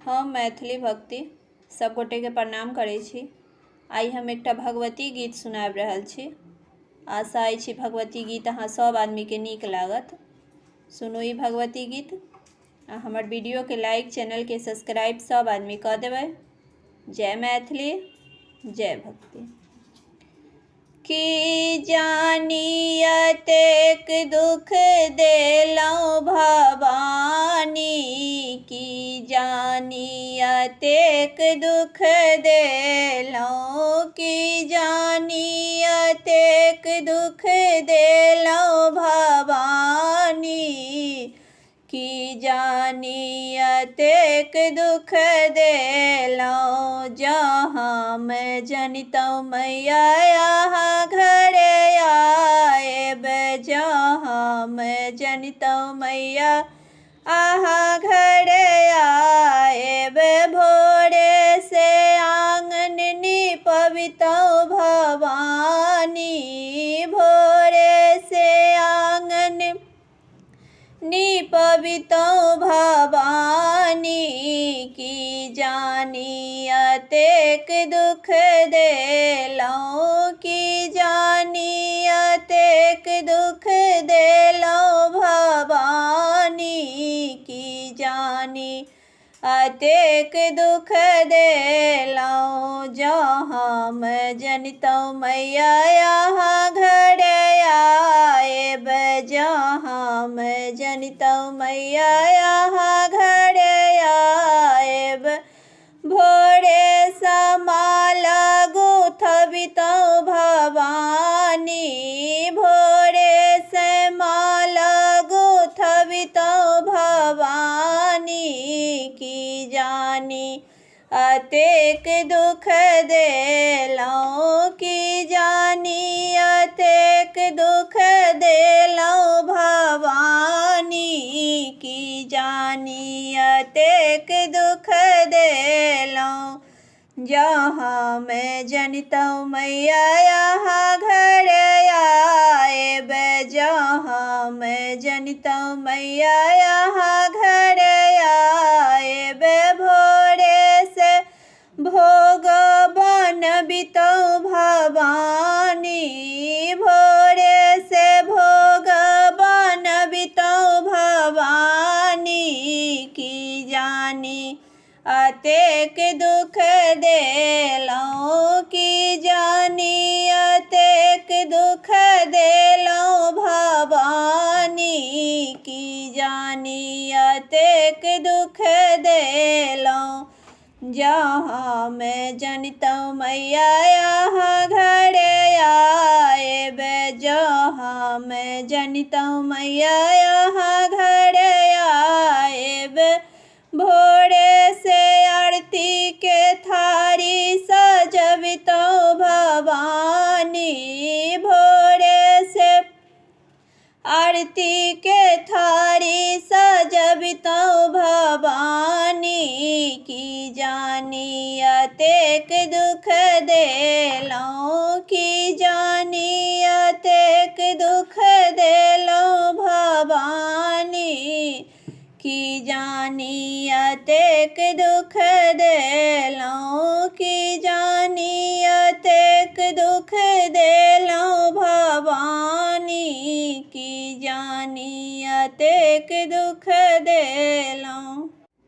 हम मैथिली भक्ति सब गोटे के प्रणाम करै छी। आई हम एकटा भगवती गीत सुनाबि रहल छी। आशा अछि भगवती गीत अहाँ सब आदमी के नीक लागत। सुनू ई भगवती गीत आ हमर वीडियो के लाइक, चैनल के सब्सक्राइब सब आदमी कऽ देबै। जय मैथिली, जय भक्ति। की जानी अतेक दुख देलौं भवानी, की जानी अतेक दुख देलौं, की जानी अतेक दुख देलौं भवानी, की जानी अतेक दुख देलौं। जहाँ मैं जनितौं मैया यहाँ घरे आएब, जहाँ मैं जनितौं मैया आहाँ घरे आएब। भोरे से आंगन नीपबितौं भवानी, भोरे से आंगन नीपबितौं भवानी, की जानी अतेक दुख देलौं, की जानी अतेक दुख देलौं भवानी, की जानी अतेक दुख देलौं। जहाँ मैं जनितौं मैया यहाँ घरे आएब, जहाँ मैं जनितौं मैया यहाँ घरे आएब। भोरे सा माला गुथबितौं भवानी, भोरे से माला गुथबितौं भवानी, की जानी अतेक दुख देलौं, की जानी अतेक दुख देलौं भवानी, की जानी अतेक दुख देलौं। जहाँ मैं जनितौं मैया यहाँ घरे आएब, जहाँ मैं जनितौं मैया यहाँ घरे आएब। भोरे से भोग बनबितौं भवानी, भोरे से भोग बनबितौं भवानी, की जानी अतेक दुख देलौं, की जानी अतेक दुख देलौं भवानी, की जानी अतेक दुख देलौं। जहाँ मैं जनितौं मैया यहाँ घरे आएब, जहाँ मैं जनितौं मैया यहाँ घरे आएब। भोरे से आरती के थारी सजबितौं भवानी, भोरे से आरती के थारी सजबितौं भवानी, की जानी अतेक दुख देलौं, की जानी अतेक दुख देलौं भवानी, की जानी अतेक दुख देलौं, की जानी अतेक दुख देलौं भवानी, की जानी अतेक दुख देलौं।